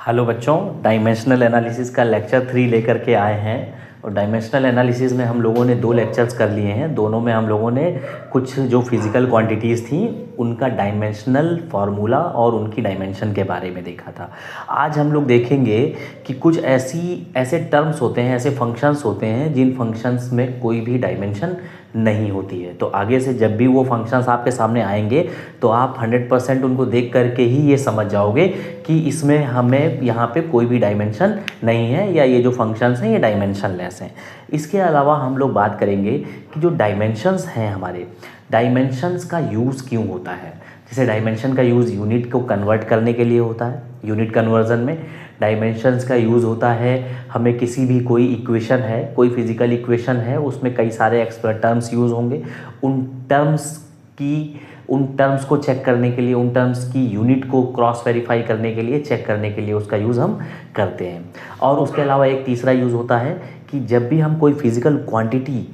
Hello बच्चों, dimensional analysis का lecture 3 लेकर के आए हैं। और डायमेंशनल एनालिसिस में हम लोगों ने 2 लेक्चर्स कर लिए हैं। दोनों में हम लोगों ने कुछ जो फिज़िकल क्वांटिटीज़ थी उनका डायमेंशनल फार्मूला और उनकी डायमेंशन के बारे में देखा था। आज हम लोग देखेंगे कि कुछ ऐसे टर्म्स होते हैं, ऐसे फंक्शंस होते हैं जिन फंक्शंस में कोई भी डायमेंशन नहीं होती है। तो आगे से जब भी वो फंक्शंस आपके सामने आएंगे तो आप 100% उनको देख करके ही ये समझ जाओगे कि इसमें हमें यहाँ पे कोई भी डायमेंशन नहीं है या ये जो फंक्शंस हैं ये डायमेंशनलेस हैं। इसके अलावा हम लोग बात करेंगे कि जो डायमेंशंस हैं हमारे, डायमेंशंस का यूज़ क्यों होता है। जैसे डायमेंशन का यूज़ यूनिट को कन्वर्ट करने के लिए होता है, यूनिट कन्वर्जन में डायमेंशंस का यूज़ होता है। हमें किसी भी कोई इक्वेशन है, कोई फिज़िकल इक्वेशन है, उसमें कई सारे एक्स्ट्रा टर्म्स यूज़ होंगे। उन टर्म्स को चेक करने के लिए, उन टर्म्स की यूनिट को क्रॉस वेरीफाई करने के लिए, चेक करने के लिए उसका यूज़ हम करते हैं। और उसके अलावा एक तीसरा यूज़ होता है कि जब भी हम कोई फिज़िकल क्वांटिटी,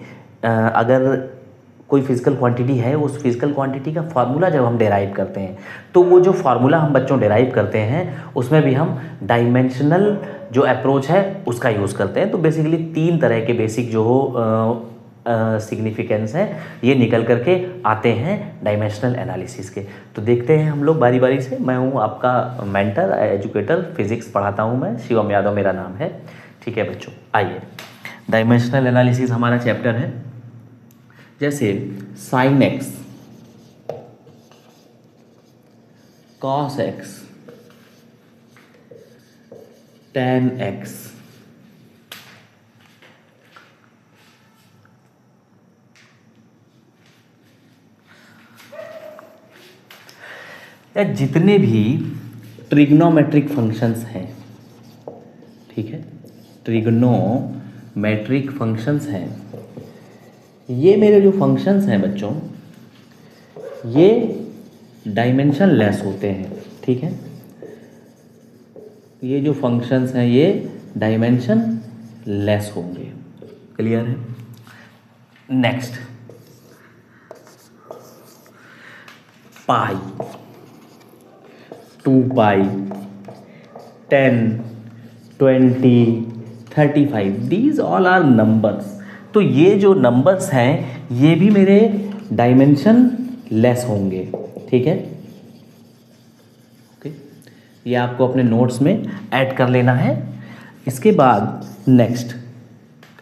अगर कोई फिज़िकल क्वांटिटी है, उस फिज़िकल क्वांटिटी का फार्मूला जब हम डेराइव करते हैं तो वो जो फार्मूला हम बच्चों डेराइव करते हैं उसमें भी हम डायमेंशनल जो अप्रोच है उसका यूज़ करते हैं। तो बेसिकली 3 तरह के बेसिक जो हो सिग्निफिकेंस है ये निकल करके आते हैं डायमेंशनल एनालिसिस के। तो देखते हैं हम लोग बारी बारी से। मैं हूँ आपका मेंटर, एजुकेटर, फिज़िक्स पढ़ाता हूँ मैं, शिवम यादव मेरा नाम है। ठीक है बच्चों, आइए डायमेंशनल एनालिसिस हमारा चैप्टर है। जैसे sine x, cos x, ten x, या जितने भी ट्रिग्नोमेट्रिक फंक्शंस हैं, ठीक है, ट्रिग्नोमेट्रिक फंक्शंस हैं, ये मेरे जो फंक्शंस हैं बच्चों ये डायमेंशन लेस होते हैं। ठीक है, ये जो फंक्शंस हैं ये डायमेंशन लेस होंगे। क्लियर है। Next, pi, 2 pi, 10, 20, 35, these all are numbers. तो ये जो नंबर्स हैं ये भी मेरे डायमेंशन लेस होंगे। ठीक है, ओके, ये आपको अपने नोट्स में ऐड कर लेना है। इसके बाद नेक्स्ट,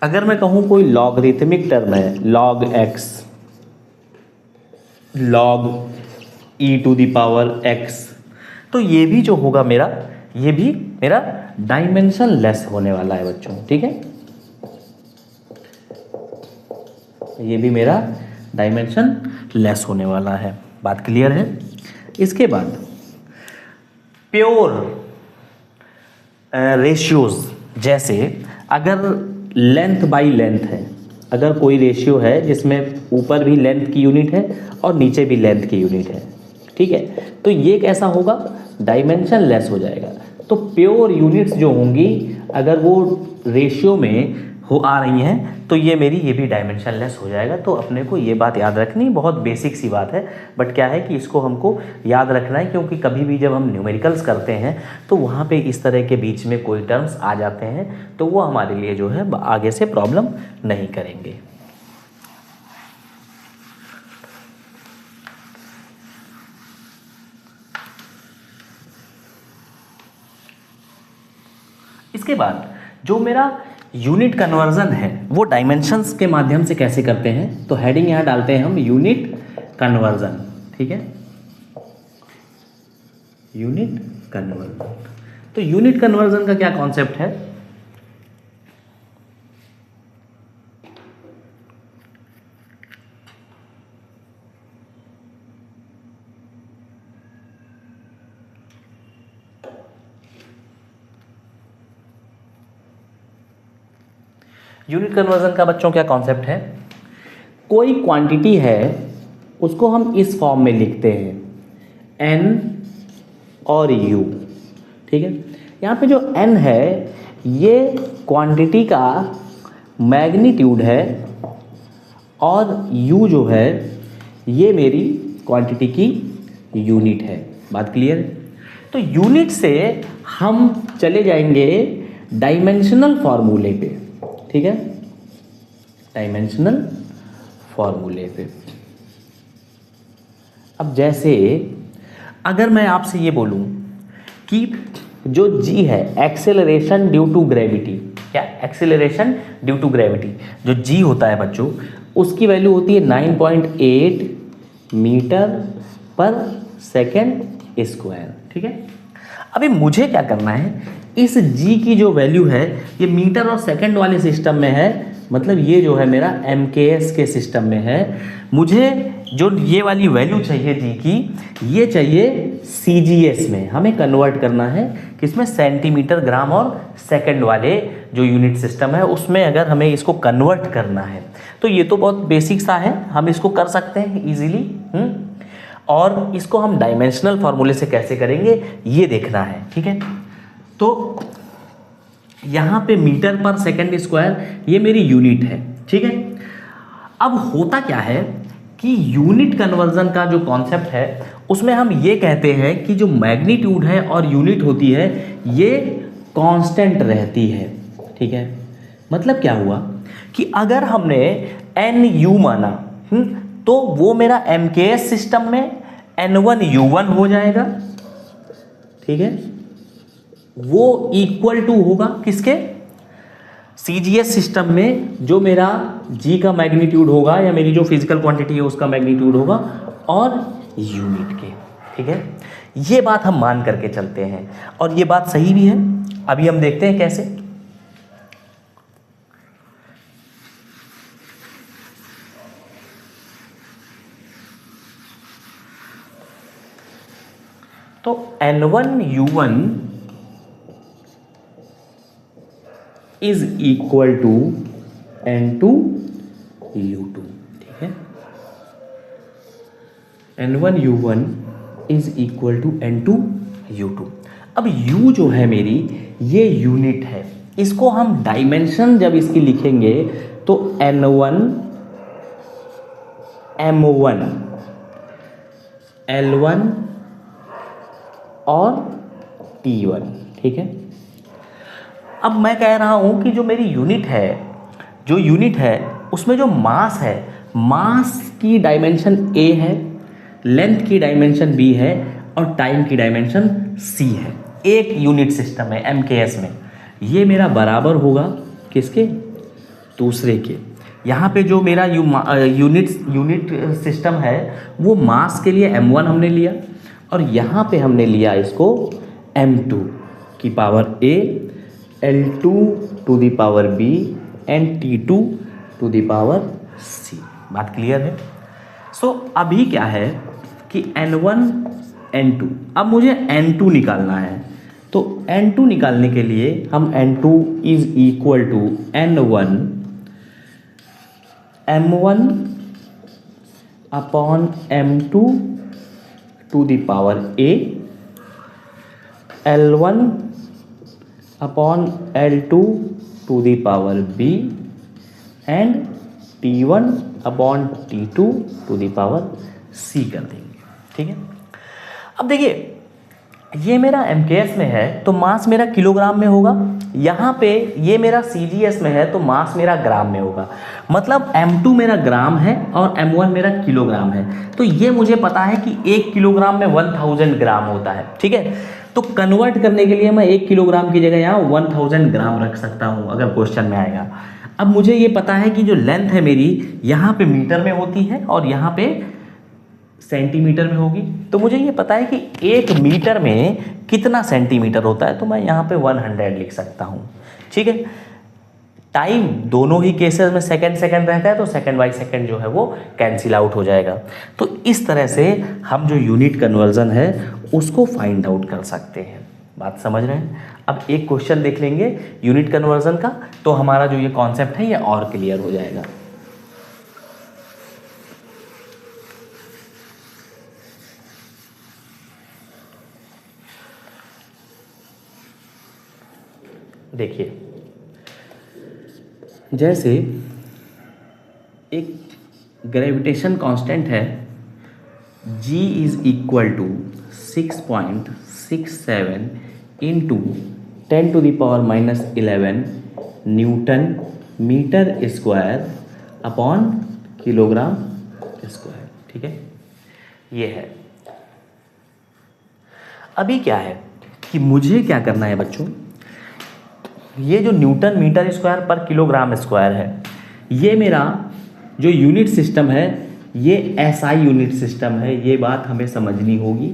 अगर मैं कहूँ कोई लॉगरिथमिक टर्म है, log x, log e to the power x, तो ये भी जो होगा मेरा, ये भी मेरा डायमेंशन लेस होने वाला है बच्चों। ठीक है, ये भी मेरा डायमेंशन लेस होने वाला है। बात क्लियर है। इसके बाद प्योर रेशियोज, जैसे अगर लेंथ बाय लेंथ है, अगर कोई रेशियो है जिसमें ऊपर भी लेंथ की यूनिट है और नीचे भी लेंथ की यूनिट है, ठीक है, तो ये कैसा होगा, डायमेंशन लेस हो जाएगा। तो प्योर यूनिट्स जो होंगी अगर वो रेशियो में आ रही हैं तो ये भी डायमेंशन लेस हो जाएगा। तो अपने को ये बात याद रखनी, बहुत बेसिक सी बात है, बट क्या है कि इसको हमको याद रखना है, क्योंकि कभी भी जब हम न्यूमेरिकल्स करते हैं तो वहाँ पे इस तरह के बीच में कोई टर्म्स आ जाते हैं तो वो हमारे लिए जो है आगे से प्रॉब्लम नहीं करेंगे। इसके बाद जो मेरा यूनिट कन्वर्जन है वो डायमेंशंस के माध्यम से कैसे करते हैं, तो हेडिंग यहाँ डालते हैं हम यूनिट कन्वर्जन। ठीक है, यूनिट कन्वर्जन। तो यूनिट कन्वर्जन का क्या कॉन्सेप्ट है, यूनिट कन्वर्जन का बच्चों क्या कॉन्सेप्ट है, कोई क्वांटिटी है उसको हम इस फॉर्म में लिखते हैं n और u। ठीक है, यहाँ पे जो n है ये क्वांटिटी का मैग्नीट्यूड है और u जो है ये मेरी क्वांटिटी की यूनिट है। बात क्लियर है। तो यूनिट से हम चले जाएंगे डायमेंशनल फॉर्मूले पे, ठीक है, डायमेंशनल फॉर्मूले पे। अब जैसे अगर मैं आपसे ये बोलूं कि जो जी है एक्सेलरेशन ड्यू टू ग्रेविटी, क्या एक्सेलरेशन ड्यू टू ग्रेविटी, जो जी होता है बच्चों, उसकी वैल्यू होती है 9.8 मीटर पर सेकेंड स्क्वायर, ठीक है। अभी मुझे क्या करना है, इस जी की जो वैल्यू है ये मीटर और सेकंड वाले सिस्टम में है, मतलब ये जो है मेरा एमकेएस के सिस्टम में है। मुझे जो ये वाली वैल्यू चाहिए जी की, ये चाहिए सीजीएस में, हमें कन्वर्ट करना है किसमें, सेंटीमीटर, ग्राम और सेकंड वाले जो यूनिट सिस्टम है उसमें अगर हमें इसको कन्वर्ट करना है तो ये तो बहुत बेसिक सा है, हम इसको कर सकते हैं इजीली। और इसको हम डायमेंशनल फॉर्मूले से कैसे करेंगे ये देखना है, ठीक है। तो यहाँ पे मीटर पर सेकंड स्क्वायर ये मेरी यूनिट है, ठीक है। अब होता क्या है कि यूनिट कन्वर्जन का जो कॉन्सेप्ट है उसमें हम ये कहते हैं कि जो मैग्नीट्यूड है और यूनिट होती है ये कांस्टेंट रहती है, ठीक है। मतलब क्या हुआ कि अगर हमने एन यू माना तो वो मेरा एमकेएस सिस्टम में N1U1 हो जाएगा, ठीक है। वो इक्वल टू होगा किसके, सीजीएस सिस्टम में जो मेरा जी का मैग्नीट्यूड होगा या मेरी जो फिजिकल क्वांटिटी है उसका मैग्नीट्यूड होगा और यूनिट के, ठीक है। ये बात हम मान करके चलते हैं और ये बात सही भी है। अभी हम देखते हैं कैसे। तो N1U1 is equal to N2U2, ठीक है। N1U1 is equal to N2U2। अब U जो है मेरी ये यूनिट है, इसको हम डायमेंशन जब इसकी लिखेंगे तो N1 M1 L1 और T1, ठीक है। अब मैं कह रहा हूं कि जो मेरी यूनिट है उसमें जो मास है, मास की डायमेंशन A है, लेंथ की डायमेंशन B है और टाइम की डायमेंशन C है। एक यूनिट सिस्टम है एमकेएस में, ये मेरा बराबर होगा किसके, दूसरे के। यहाँ पे जो मेरा यूनिट सिस्टम है वो मास के लिए M1 हमने लिया और यहाँ पे हमने लिया इसको M2 की power A, L2 to the power B and T2 to the power C। बात क्लियर है। सो अभी क्या है कि N1 N2, अब मुझे N2 निकालना है, तो N2 निकालने के लिए हम N2 is equal to N1 M1 upon M2 to the power A, L1 upon L2 to the power B and T1 upon T2 to the power C कर देंगे, ठीक है। अब देखिए ये मेरा एमकेएस में है तो मास मेरा किलोग्राम में होगा, यहाँ पे ये मेरा सीजीएस में है तो मास मेरा ग्राम में होगा। मतलब M2 मेरा ग्राम है और M1 मेरा किलोग्राम है। तो ये मुझे पता है कि 1 किलोग्राम में 1000 ग्राम होता है, ठीक है। तो कन्वर्ट करने के लिए मैं 1 किलोग्राम की जगह यहाँ 1000 ग्राम रख सकता हूँ अगर क्वेश्चन में आएगा। अब मुझे ये पता है कि जो लेंथ है मेरी यहाँ पे मीटर में होती है और यहाँ पे सेंटीमीटर में होगी। तो मुझे ये पता है कि 1 मीटर में कितना सेंटीमीटर होता है, तो मैं यहाँ पे 100 लिख सकता हूँ, ठीक है। टाइम दोनों ही केसेस में सेकंड रहता है तो सेकंड बाई सेकंड जो है वो कैंसिल आउट हो जाएगा। तो इस तरह से हम जो यूनिट कन्वर्जन है उसको फाइंड आउट कर सकते हैं। बात समझ रहे हैं। अब एक क्वेश्चन देख लेंगे यूनिट कन्वर्जन का, तो हमारा जो ये कॉन्सेप्ट है ये और क्लियर हो जाएगा। देखिए जैसे एक ग्रेविटेशन कांस्टेंट है G is equal to 6.6 6.67 into 10⁻⁻11 newton metre square upon kilogram square. ठीक है, ये है। अभी क्या है कि मुझे क्या करना है बच्चों, ये जो न्यूटन मीटर स्क्वायर पर किलोग्राम स्क्वायर है, ये मेरा जो यूनिट सिस्टम है ये एसआई यूनिट सिस्टम है। ये बात हमें समझनी होगी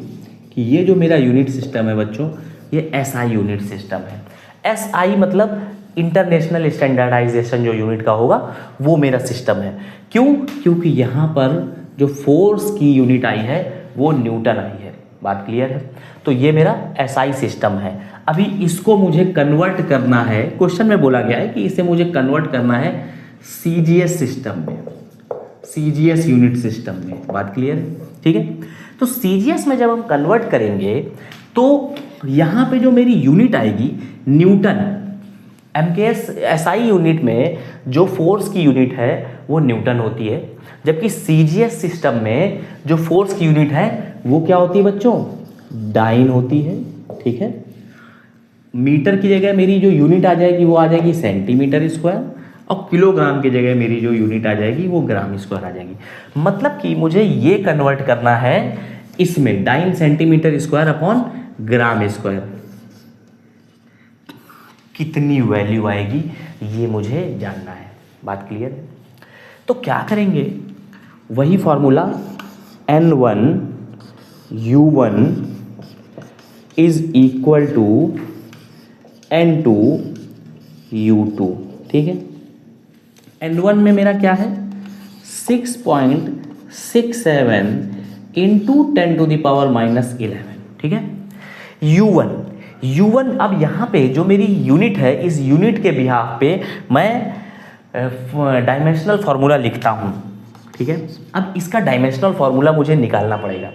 कि ये जो मेरा यूनिट सिस्टम है बच्चों, ये एसआई यूनिट सिस्टम है। एसआई मतलब इंटरनेशनल स्टैंडर्डाइजेशन जो यूनिट का होगा वो मेरा सिस्टम है। क्यों? क्योंकि यहाँ पर जो फोर्स की यूनिट आई है वो न्यूटन आई है। बात क्लियर है? तो ये मेरा एसआई सिस्टम है। अभी इसको मुझे कन्वर्ट करना है, क्वेश्चन में बोला गया है कि इसे मुझे कन्वर्ट करना है सीजीएस सिस्टम में, सीजीएस यूनिट सिस्टम में। बात क्लियर है? ठीक है, तो सीजीएस में जब हम कन्वर्ट करेंगे तो यहाँ पे जो मेरी यूनिट आएगी न्यूटन, एमकेएस एसआई यूनिट में जो फोर्स की यूनिट है वो न्यूटन होती है, जबकि सीजीएस सिस्टम में जो फोर्स की यूनिट है वो क्या होती है बच्चों? डाइन होती है। ठीक है, मीटर की जगह मेरी जो यूनिट आ जाएगी वो आ जाएगी सेंटीमीटर स्क्वायर, और किलोग्राम की जगह मेरी जो यूनिट आ जाएगी वो ग्राम स्क्वायर आ जाएगी। मतलब कि मुझे ये कन्वर्ट करना है इसमें, dine centimetre square upon gram square. कितनी वैल्यू आएगी ये मुझे जानना है। बात क्लियर है? तो क्या करेंगे, वही formula N1 U1 is equal to N2 U2। ठीक है, N1 में मेरा क्या है 6.67 इंटू 10⁻⁻11। ठीक है, U1 अब यहाँ पे जो मेरी यूनिट है, इस यूनिट के बिहाफ पे मैं डायमेंशनल फार्मूला लिखता हूँ। ठीक है, अब इसका डायमेंशनल फार्मूला मुझे निकालना पड़ेगा।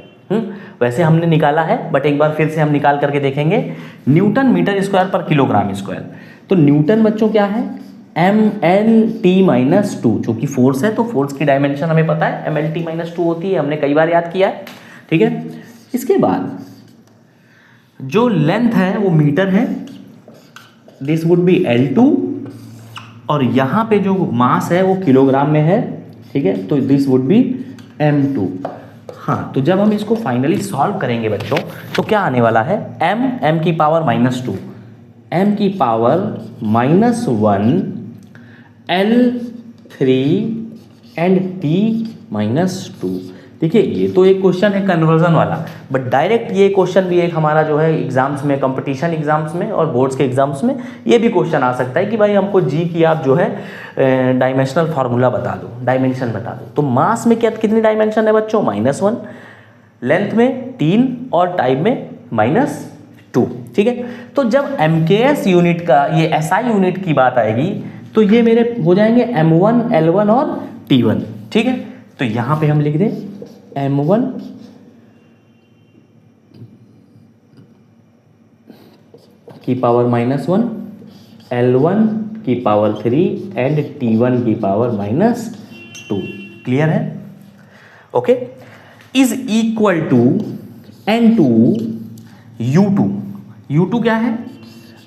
वैसे हमने निकाला है बट एक बार फिर से हम निकाल करके देखेंगे। न्यूटन मीटर स्क्वायर पर किलोग्राम स्क्वायर, तो न्यूटन बच्चों क्या है MLT-2, जो कि फोर्स है, तो फोर्स की डायमेंशन हमें पता है MLT-2 होती है, हमने कई बार याद किया है। ठीक है, इसके बाद जो लेंथ है वो मीटर है, दिस वुड बी L2, और यहाँ पे जो मास है वो किलोग्राम में है। ठीक है, तो दिस वुड बी M2। हाँ, तो जब हम इसको फाइनली सॉल्व करेंगे बच्चों तो क्या आने वाला है, m की पावर -2, m की पावर -1 L3 एंड t-2। देखिए, ये तो एक क्वेश्चन है कन्वर्जन वाला, बट डायरेक्ट ये क्वेश्चन भी एक हमारा जो है एग्जाम्स में, कंपटीशन एग्जाम्स में और बोर्ड्स के एग्जाम्स में ये भी क्वेश्चन आ सकता है कि भाई हमको जी की आप जो है डायमेंशनल फार्मूला बता दो, डायमेंशन बता दो। तो मास में क्या कितनी डायमेंशन है बच्चों? -1, लेंथ में 3 और टाइम में -2। ठीक है, तो जब एमकेएस यूनिट का, ये एसआई यूनिट की बात आएगी तो ये मेरे हो जाएंगे M1 L1 और T1। ठीक है, तो यहाँ पे हम लिख दें M1 की पावर -1, L1 की पावर 3 एंड T1 की पावर -2। क्लियर है? Okay, is equal to N2 U2। U2 क्या है?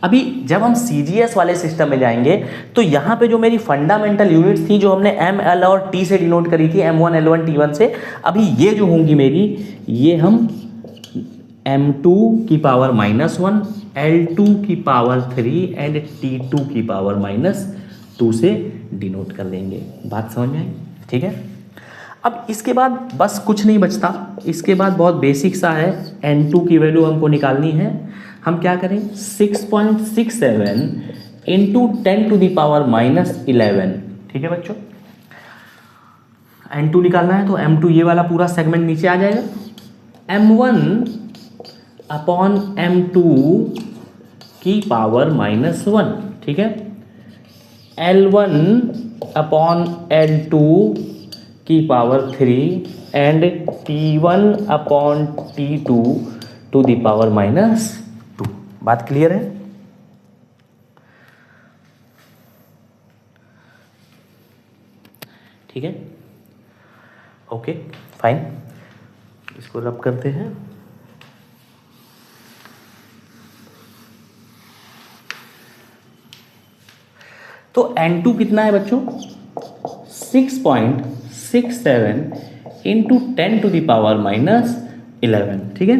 अभी जब हम CGS वाले सिस्टम में जाएंगे तो यहाँ पे जो मेरी फंडामेंटल यूनिट्स थी जो हमने M, L और T से डिनोट करी थी, M1 L1 T1 से, अभी ये जो होंगी मेरी, ये हम M2 की पावर -1, L2 की पावर 3 एंड T2 की पावर -2 से डिनोट कर देंगे। बात समझ में आई? ठीक है, अब इसके बाद बस कुछ नहीं बचता, इसके बाद बहुत बेसिक सा है, N2 की वैल्यू हमको निकालनी है। हम क्या करें, 6.67 इंटू 10⁻⁻11। ठीक है बच्चों, N2 निकालना है तो M2 ये वाला पूरा सेगमेंट नीचे आ जाएगा, M1 अपॉन M2 की पावर -1। ठीक है, L1 अपॉन L2 की power 3 and T1 upon T2 to the power -2। बात क्लियर है? ठीक है, ओके फाइन, इसको रब करते हैं। तो N2 कितना है बच्चों? 6.67 इंटू 10⁻⁻11, ठीक है।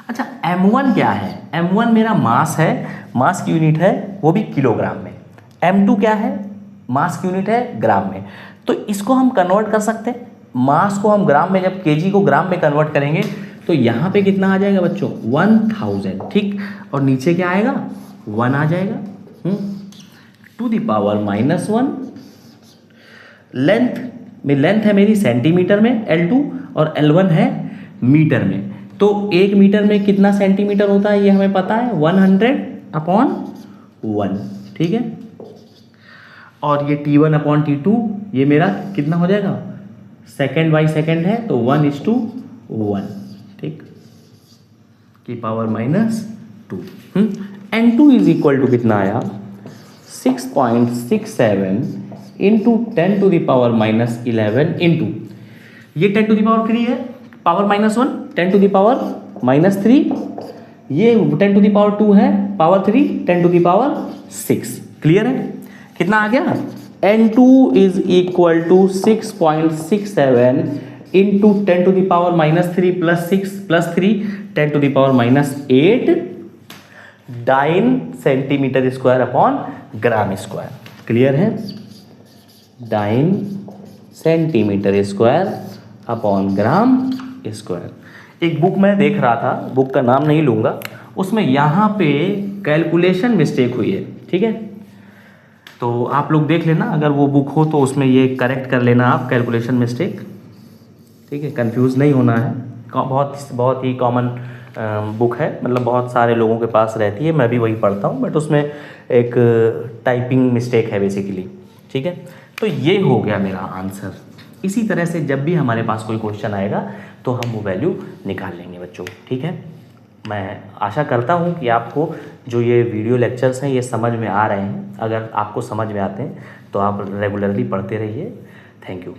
अच्छा M1 क्या है? M1 मेरा मास है, मास की यूनिट है वो भी किलोग्राम में। M2 क्या है? मास की यूनिट है ग्राम में। तो इसको हम कन्वर्ट कर सकते हैं, मास को हम ग्राम में, जब केजी को ग्राम में कन्वर्ट करेंगे तो यहाँ पे कितना आ जाएगा बच्चों? 1000, ठीक। और नीचे क्या आएगा? 1 आ जाएगा। (⁻⁻1). लेंथ में, लेंथ है मेरी सेंटीमीटर में L2 और L1 है मीटर में। तो 1 मीटर में कितना सेंटीमीटर होता है ये हमें पता है, 100/1, ठीक है। और ये T1/T2 ये मेरा कितना हो जाएगा? सेकेंड बाई सेकेंड है तो 1:1, ठीक, की power -2। N2 is equal to कितना आया? 6.67 इंटू 10⁻⁻11 इंटू, ये 10⁻³ है, पावर -1, 10⁻⁻3, ये 10⁻2 है, पावर 3, 10⁻6। क्लियर है? कितना आ गया? N2 is equal to 6.67 into 10⁻³ plus 6 plus 3 10⁻8 dyne centimetre square upon gram square. Clear है? Dyne centimetre square upon gram square. एक बुक मैं देख रहा था, बुक का नाम नहीं लूँगा, उसमें यहाँ पे कैलकुलेशन मिस्टेक हुई है, ठीक है। तो आप लोग देख लेना, अगर वो बुक हो तो उसमें ये करेक्ट कर लेना आप, कैलकुलेशन मिस्टेक, ठीक है। कंफ्यूज नहीं होना है, बहुत ही कॉमन बुक है, मतलब बहुत सारे लोगों के पास रहती है, मैं भी वही पढ़ता हूँ, बट उसमें एक टाइपिंग मिस्टेक है बेसिकली, ठीक है। तो ये हो गया मेरा आंसर। इसी तरह से जब भी हमारे पास कोई क्वेश्चन आएगा तो हम वो वैल्यू निकाल लेंगे बच्चों, ठीक है। मैं आशा करता हूँ कि आपको जो ये वीडियो लेक्चर्स हैं ये समझ में आ रहे हैं। अगर आपको समझ में आते हैं तो आप रेगुलरली पढ़ते रहिए। Thank you.